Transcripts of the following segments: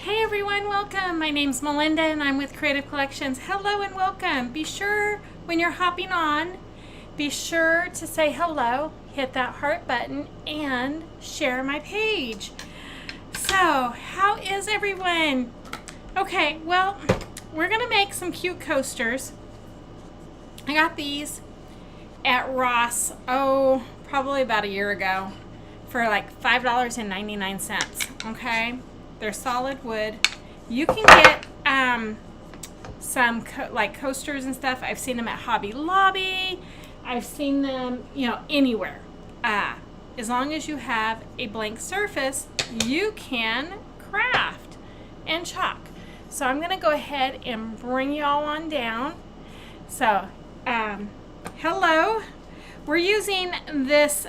Hey everyone, welcome. My name's Melinda and I'm with Creative Collections. Hello and welcome. Be sure when you're hopping on, be sure to say hello, hit that heart button, and share my page. So, how is everyone? Okay, well, we're gonna make some cute coasters. I got these at Ross, probably about a year ago for like $5.99, okay? They're solid wood. You can get some like coasters and stuff. I've seen them at Hobby Lobby. I've seen them, anywhere. As long as you have a blank surface, you can craft and chalk. So I'm gonna go ahead and bring y'all on down. So, hello. We're using this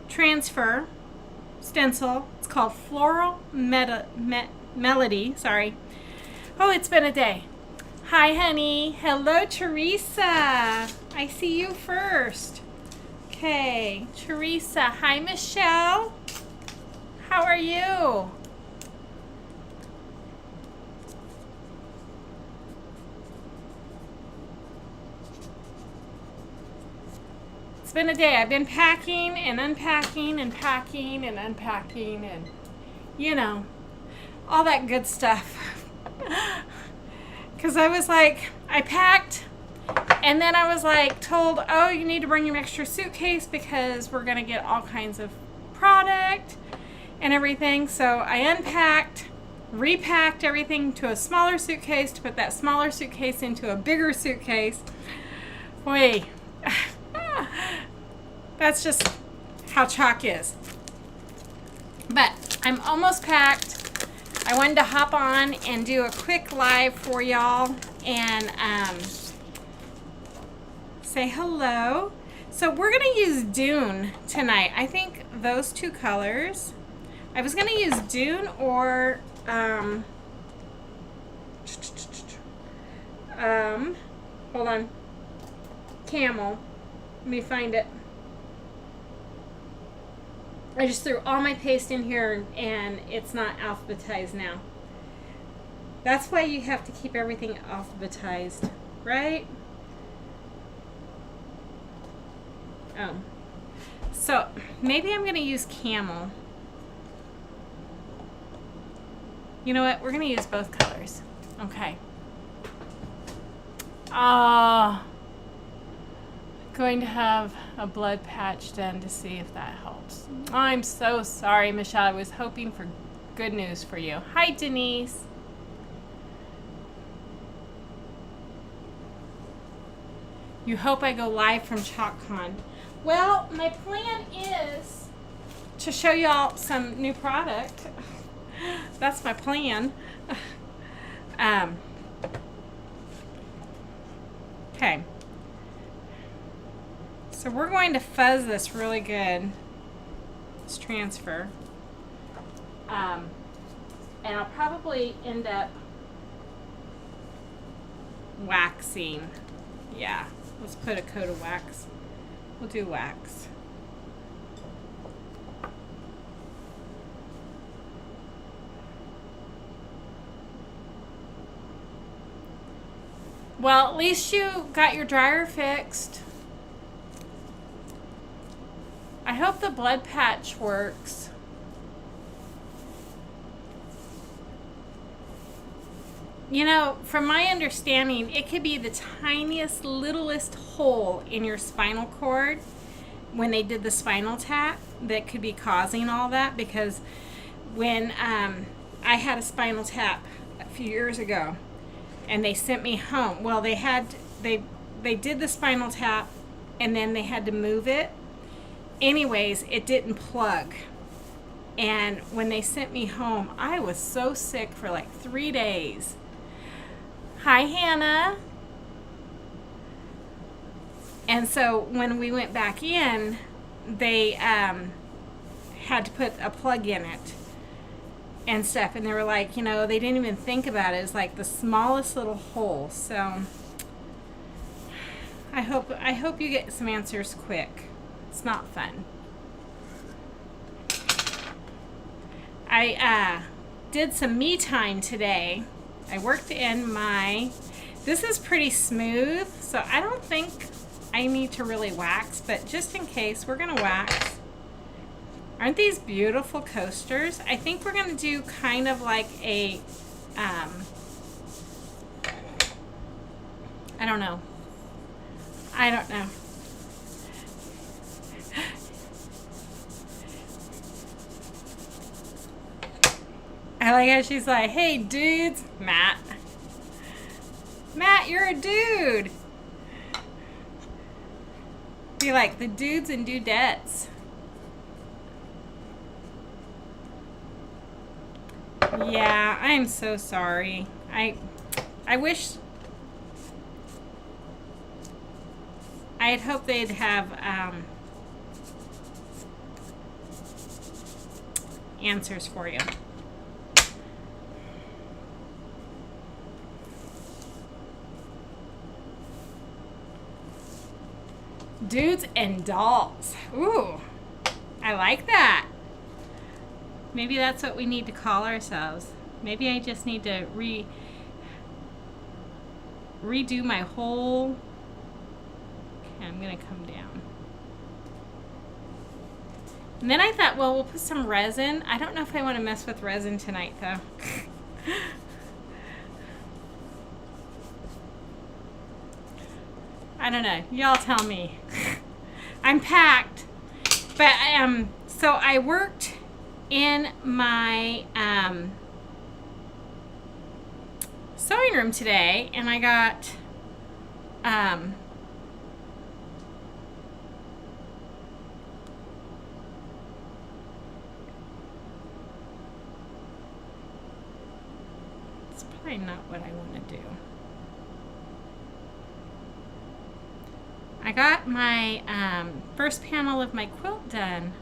transfer stencil. It's called Floral Melody. Sorry. Oh, it's been a day. Hi, honey. Hello, Teresa. I see you first. Okay, Teresa. Hi, Michelle. How are you? It's been a day. I've been packing and unpacking and packing and unpacking and, all that good stuff. Because I was like, I packed and then I was like told, oh, you need to bring your extra suitcase because we're going to get all kinds of product and everything. So I unpacked, repacked everything to a smaller suitcase to put that smaller suitcase into a bigger suitcase. Boy. That's just how chalk is. But I'm almost packed. I wanted to hop on and do a quick live for y'all and say hello. So we're gonna use Dune tonight. I think those two colors. I was gonna use Dune or hold on, Camel. Let me find it. I just threw all my paste in here and it's not alphabetized now. That's why you have to keep everything alphabetized, right? Oh. So maybe I'm going to use Camel. You know what? We're going to use both colors. Okay. Going to have a blood patch done to see if that helps. I'm so sorry, Michelle. I was hoping for good news for you. Hi, Denise. You hope I go live from ChalkCon. Well, my plan is to show y'all some new product. That's my plan. Okay. So we're going to fuzz this really good, this transfer. And I'll probably end up waxing. Yeah, let's put a coat of wax. We'll do wax. Well, at least you got your dryer fixed. I hope the blood patch works. From my understanding, it could be the tiniest, littlest hole in your spinal cord when they did the spinal tap that could be causing all that. Because when I had a spinal tap a few years ago and they sent me home, well, they did the spinal tap and then they had to move it. Anyways, it didn't plug. And when they sent me home, I was so sick for like 3 days. Hi, Hannah. And so when we went back in, they had to put a plug in it and stuff. And they were like, they didn't even think about it. It's like the smallest little hole. So I hope you get some answers quick. It's not fun. did some me time today. I worked in my, this is pretty smooth, so I don't think I need to really wax, but just in case, we're gonna wax. Aren't these beautiful coasters? I think we're gonna do kind of like a, I don't know. I like how she's like, hey dudes, Matt, you're a dude. Be like the dudes and dudettes. Yeah, I'm so sorry. I wish I had hoped they'd have answers for you. Dudes and dolls. Ooh, I like that. Maybe that's what we need to call ourselves. Maybe I just need to redo my whole... Okay, I'm gonna come down. And then I thought, well, we'll put some resin. I don't know if I want to mess with resin tonight, though. I don't know. Y'all tell me. I'm packed. But so I worked in my sewing room today, and I got it's probably not what I want to do. I got my first panel of my quilt done.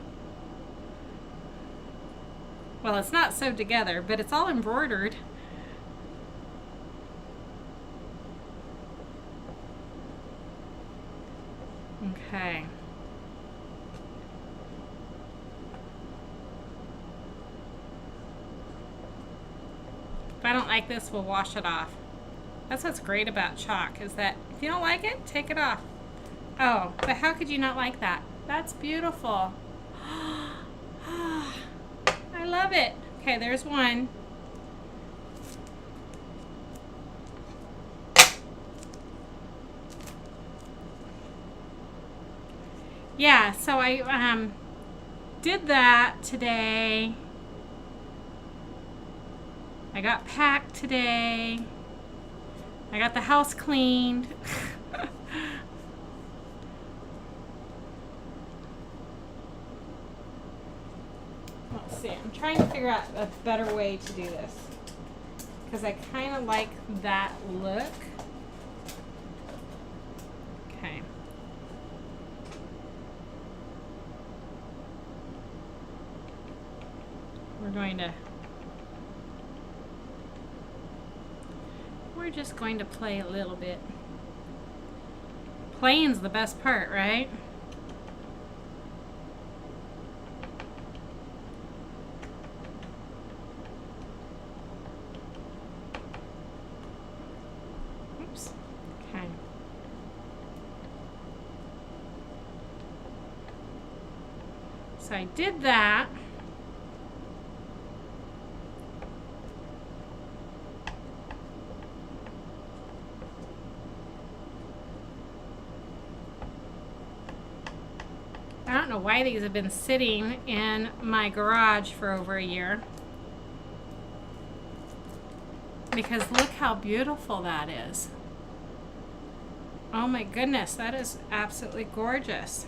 Well, it's not sewed together, but it's all embroidered. Okay. If I don't like this, we'll wash it off. That's what's great about chalk, is that if you don't like it, take it off. Oh, but how could you not like that? That's beautiful. I love it. Okay, there's one. Yeah, so I did that today. I got packed today. I got the house cleaned. Let's see, I'm trying to figure out a better way to do this, because I kind of like that look. Okay. We're just going to play a little bit. Playing's the best part, right? Oops. Okay. So I did that. I don't know why these have been sitting in my garage for over a year. Because look how beautiful that is. Oh my goodness, that is absolutely gorgeous.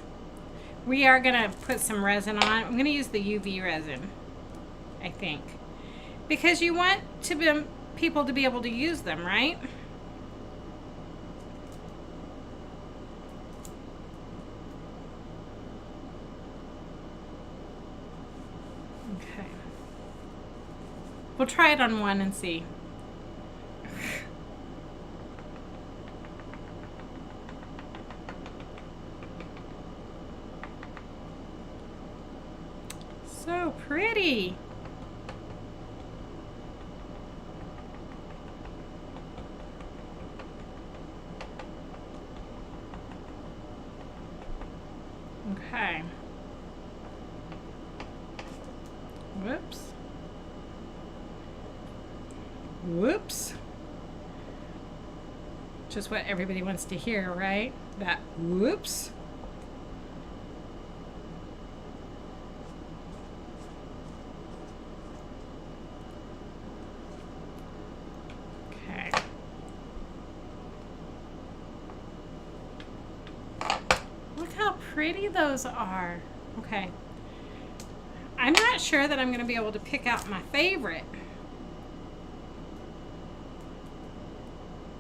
We are gonna put some resin on. I'm gonna use the UV resin, I think. Because you want people to be able to use them, right? Okay. We'll try it on one and see. So pretty. Whoops. Whoops. Just what everybody wants to hear, right? That whoops. Okay. Look how pretty those are. Okay. I'm not sure that I'm going to be able to pick out my favorite.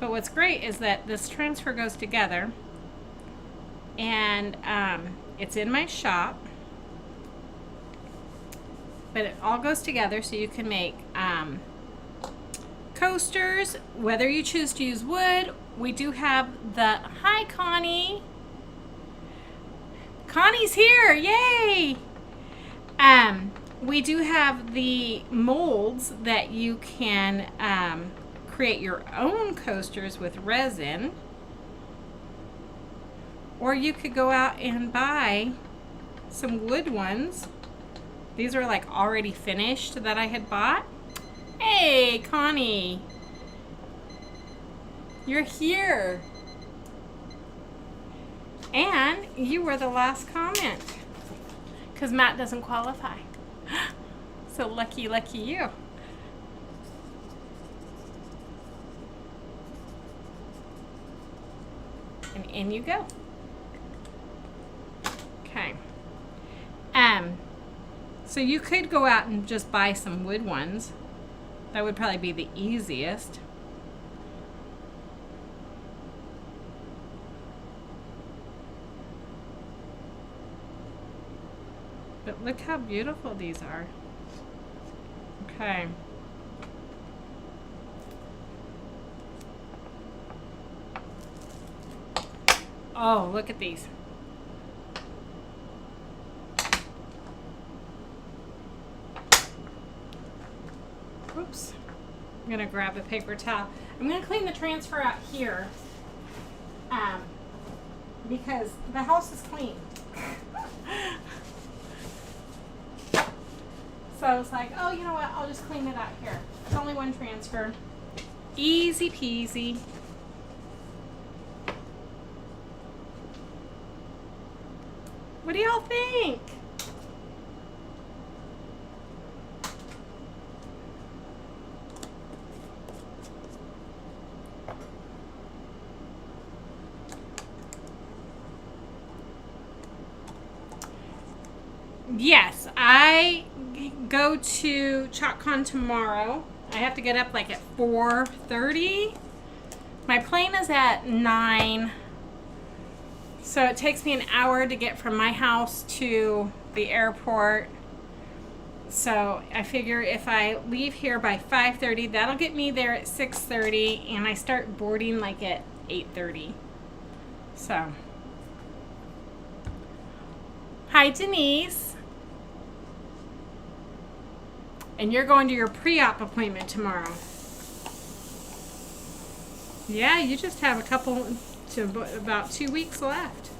But what's great is that this transfer goes together, and it's in my shop, but it all goes together so you can make coasters, whether you choose to use wood. We do have the, hi Connie. Connie's here, yay! We do have the molds that you can create your own coasters with resin, or you could go out and buy some wood ones. These are like already finished that I had bought. Hey Connie, you're here, and you were the last comment because Matt doesn't qualify. So lucky you. And in you go. Okay. So you could go out and just buy some wood ones. That would probably be the easiest. But look how beautiful these are. Okay. Oh, look at these. Oops. I'm going to grab a paper towel. I'm going to clean the transfer out here because the house is clean. So I was like, oh, you know what? I'll just clean it out here. It's only one transfer. Easy peasy. What do y'all think? Yes, I go to ChalkCon tomorrow. I have to get up like at 4:30. My plane is at 9. So it takes me an hour to get from my house to the airport. So I figure if I leave here by 5:30, that'll get me there at 6:30, and I start boarding like at 8:30. So, hi Denise. And you're going to your pre-op appointment tomorrow. Yeah, you just have a couple to about 2 weeks left.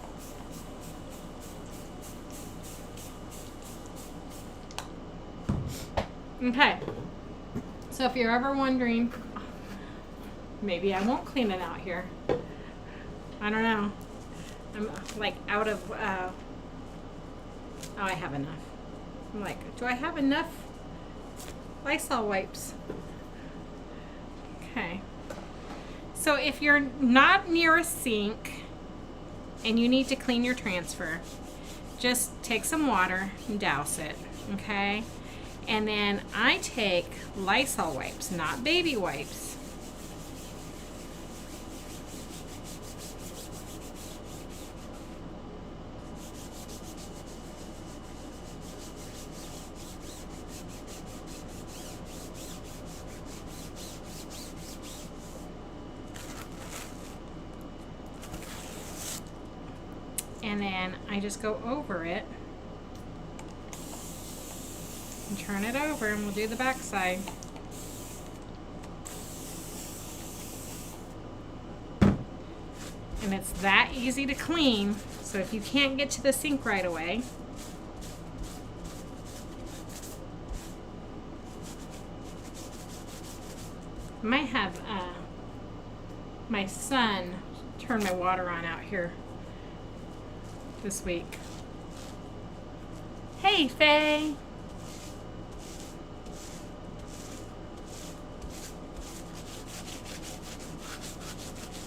Okay. So if you're ever wondering, maybe I won't clean it out here. I don't know. I'm like out of, oh, I have enough. I'm like, do I have enough Lysol wipes? Okay. So if you're not near a sink and you need to clean your transfer, just take some water and douse it, okay? And then I take Lysol wipes, not baby wipes. And then I just go over it and turn it over, and we'll do the back side. And it's that easy to clean, so if you can't get to the sink right away, I might have my son turn my water on out here this week. Hey, Faye.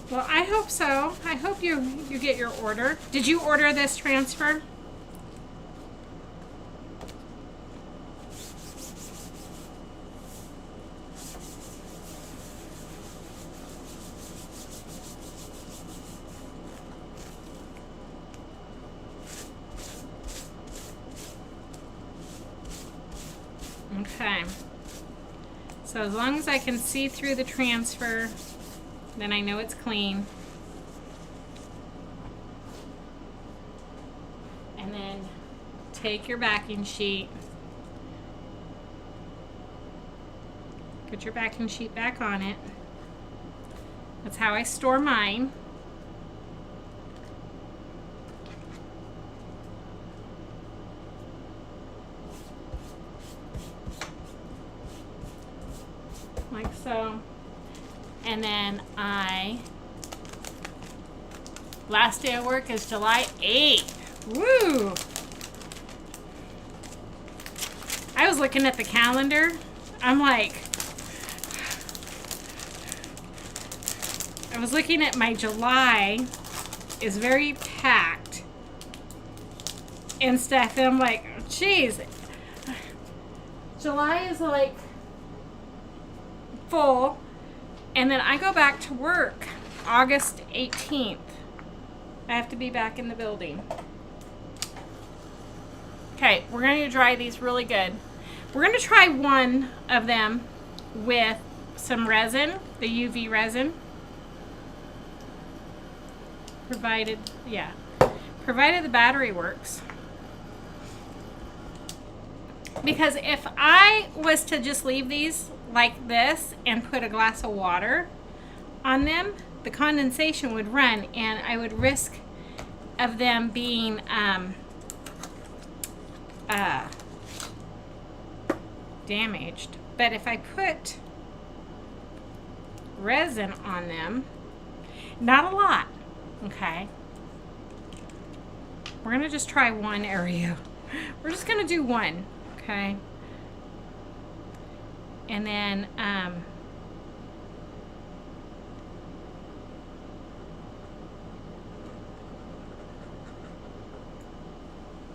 Well, I hope so. I hope you get your order. Did you order this transfer? Okay. So as long as I can see through the transfer, then I know it's clean. And then take your backing sheet. Put your backing sheet back on it. That's how I store mine. Like so. And then last day of work is July 8th. Woo! I was looking at the calendar. I'm like, I was looking at my July is very packed and stuff. And I'm like, geez, July is like full. And then I go back to work August 18th. I have to be back in the building. Okay, we're going to dry these really good. We're going to try one of them with some resin, the UV resin. Provided the battery works. Because if I was to just leave these like this and put a glass of water on them, the condensation would run and I would risk of them being damaged. But if I put resin on them, not a lot, okay? We're gonna just try one area. We're just gonna do one, okay? And then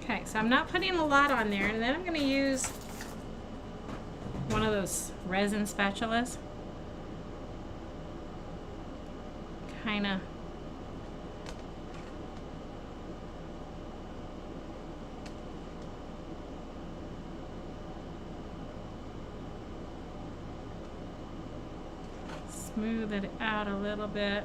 okay, so I'm not putting a lot on there, and then I'm going to use one of those resin spatulas. Kind of smooth it out a little bit.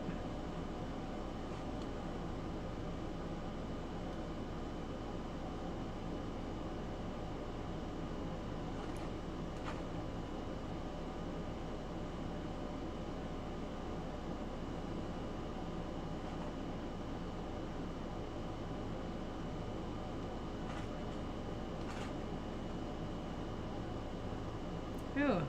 Ooh.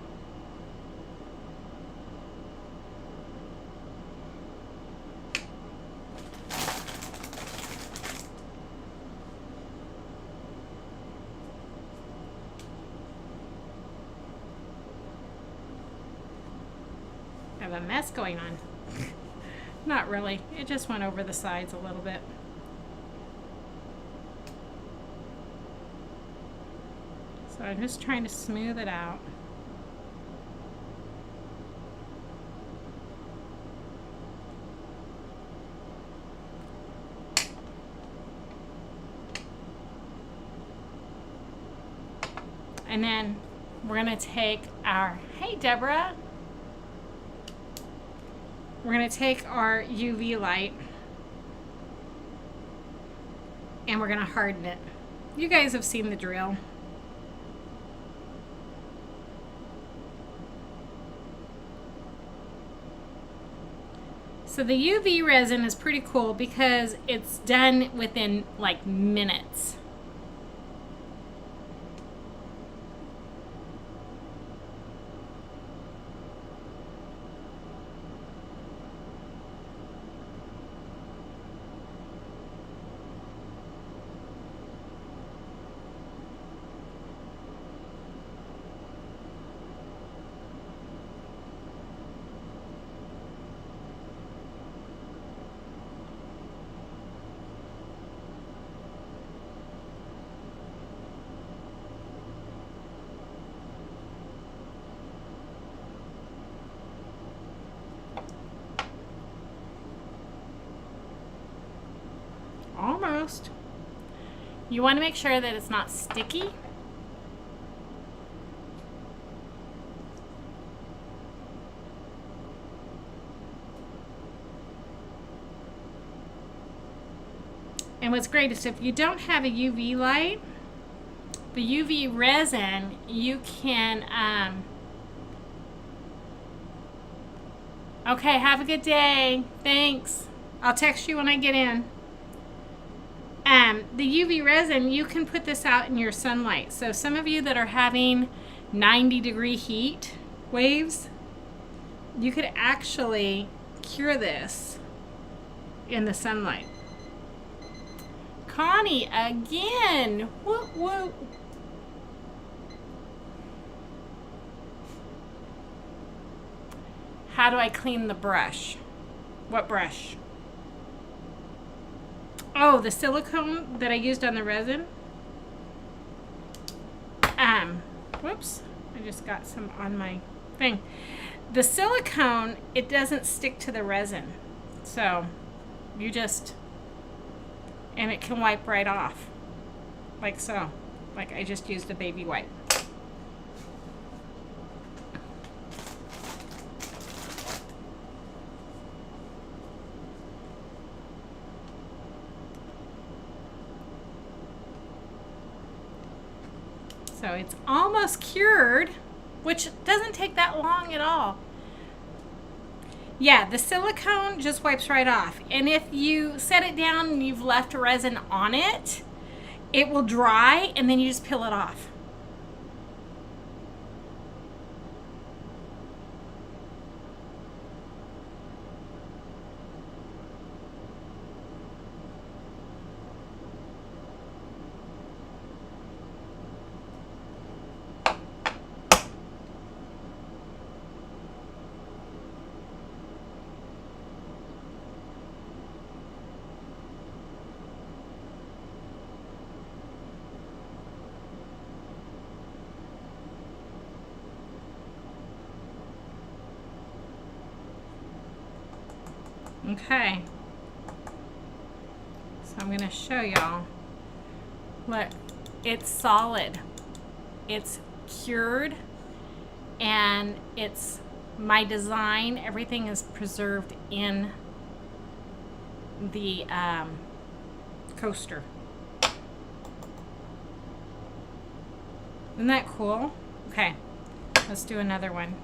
I have a mess going on. Not really. It just went over the sides a little bit. So I'm just trying to smooth it out. And then we're going to take our, hey Deborah, we're going to take our UV light and we're going to harden it. You guys have seen the drill. So the UV resin is pretty cool because it's done within like minutes. almost. You want to make sure that it's not sticky. And what's great is if you don't have a UV light, the UV resin, you can, okay, have a good day. Thanks. I'll text you when I get in. The UV resin, you can put this out in your sunlight. So some of you that are having 90-degree heat waves, you could actually cure this in the sunlight. Connie again. Whoop, whoop. How do I clean the brush? What brush? Oh, the silicone that I used on the resin. Whoops. I just got some on my thing. The silicone, it doesn't stick to the resin. So you just, and it can wipe right off. Like so. Like I just used a baby wipe. So it's almost cured, which doesn't take that long at all. Yeah, the silicone just wipes right off. And if you set it down and you've left resin on it, it will dry and then you just peel it off. Okay, so I'm going to show y'all. Look, it's solid, it's cured, and it's my design. Everything is preserved in the coaster. Isn't that cool? Okay, let's do another one.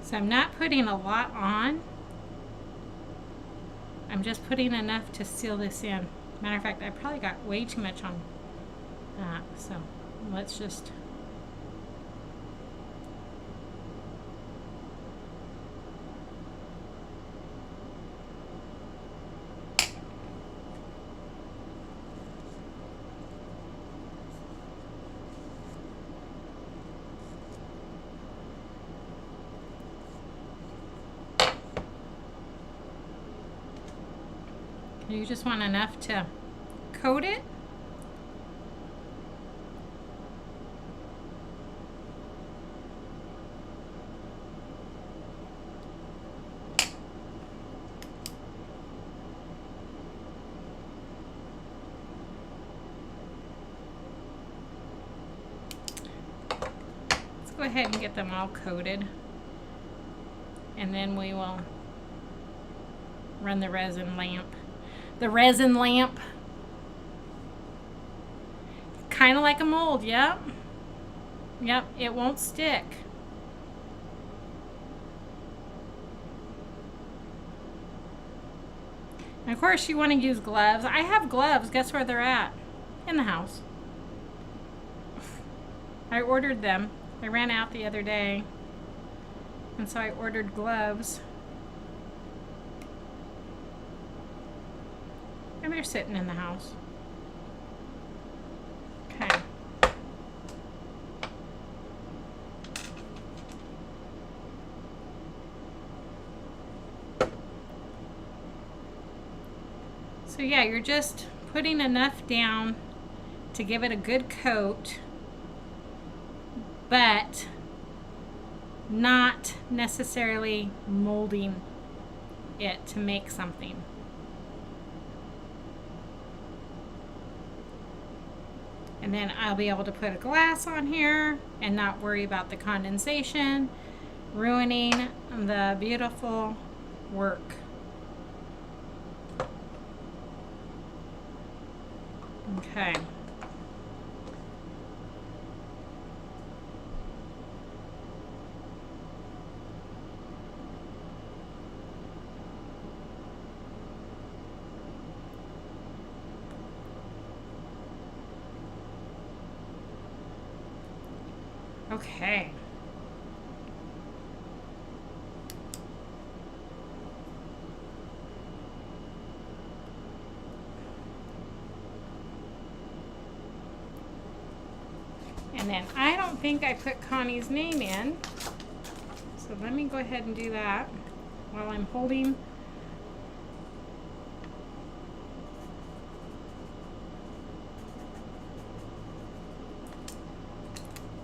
So I'm not putting a lot on. I'm just putting enough to seal this in. Matter of fact, I probably got way too much on that. So let's just. You just want enough to coat it. Let's go ahead and get them all coated, and then we will run the resin lamp. The resin lamp, kind of like a mold. Yep, it won't stick. And of course you want to use gloves. I have gloves. Guess where they're at? In the house. I ordered them. I ran out the other day, and so I ordered gloves. And they're sitting in the house. Okay. So yeah, you're just putting enough down to give it a good coat, but not necessarily molding it to make something. And then I'll be able to put a glass on here and not worry about the condensation ruining the beautiful work. Okay. Okay. And then I don't think I put Connie's name in. So let me go ahead and do that while I'm holding.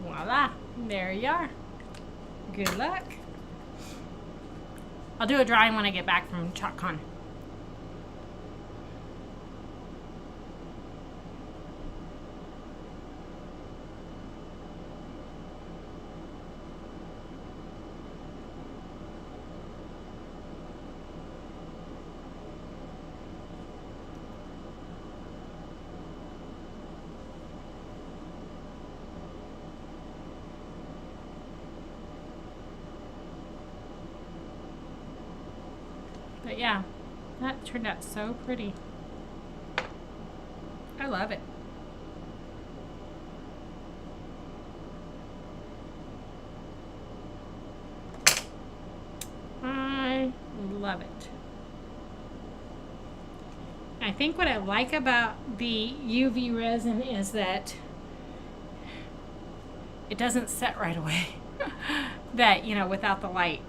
Voila, there you are. Good luck. I'll do a drawing when I get back from ChalkCon. But yeah, that turned out so pretty. I love it. I love it. I think what I like about the UV resin is that it doesn't set right away. That, you know, without the light.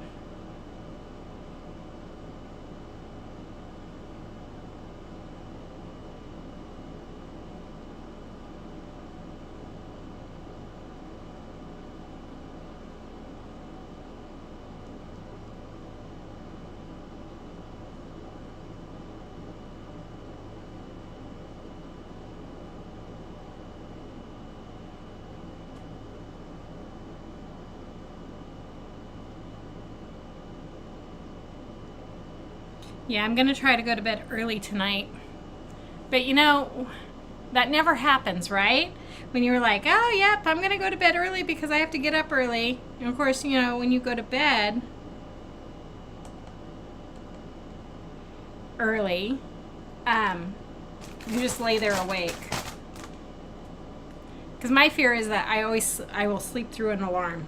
Yeah, I'm going to try to go to bed early tonight. But you know, that never happens, right? When you're like, oh, yep, I'm going to go to bed early because I have to get up early. And of course, you know, when you go to bed early, you just lay there awake. Because my fear is that I will sleep through an alarm.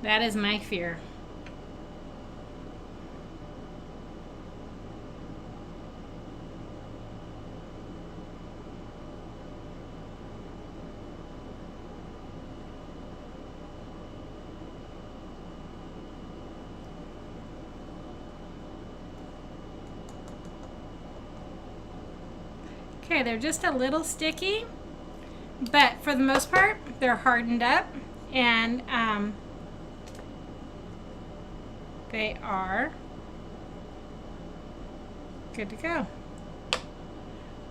That is my fear. Okay, they're just a little sticky, but for the most part, they're hardened up, and they are good to go.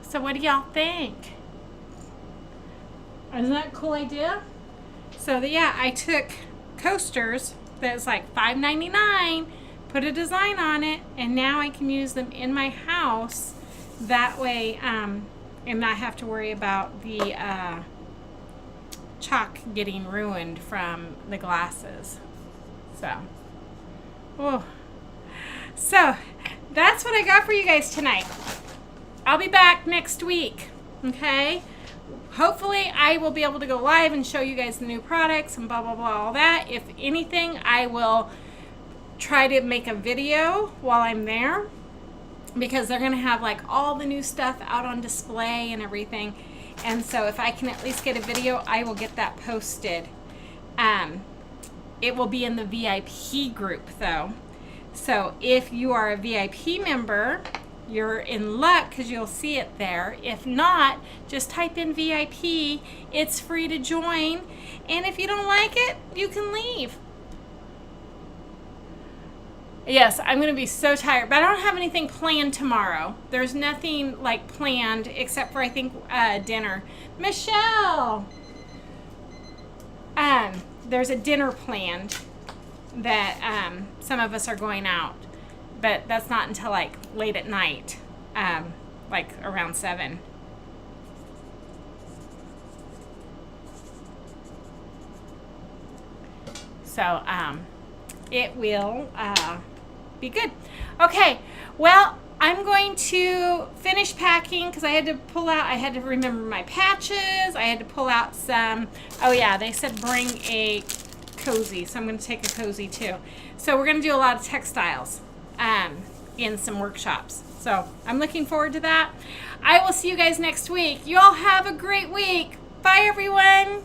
So what do y'all think? Isn't that a cool idea? So yeah, I took coasters that's like $5.99, put a design on it, and now I can use them in my house. That way, and not have to worry about the chalk getting ruined from the glasses. So, oh, so that's what I got for you guys tonight. I'll be back next week, okay? Hopefully I will be able to go live and show you guys the new products and blah, blah, blah, all that. If anything, I will try to make a video while I'm there, because they're going to have like all the new stuff out on display and everything. And so if I can at least get a video, I will get that posted. It will be in the VIP group though. So if you are a VIP member, you're in luck because you'll see it there. If not, just type in VIP. It's free to join. And if you don't like it, you can leave. Yes, I'm going to be so tired, but I don't have anything planned tomorrow. There's nothing like planned except for, I think, dinner. Michelle! There's a dinner planned that some of us are going out, but that's not until like late at night, like around 7. So it will be good. Okay, well, I'm going to finish packing because I had to remember my patches. I had to pull out some, oh yeah, they said bring a cozy, so I'm going to take a cozy too. So we're going to do a lot of textiles in some workshops. So I'm looking forward to that. I will see you guys next week. You all have a great week. Bye, everyone.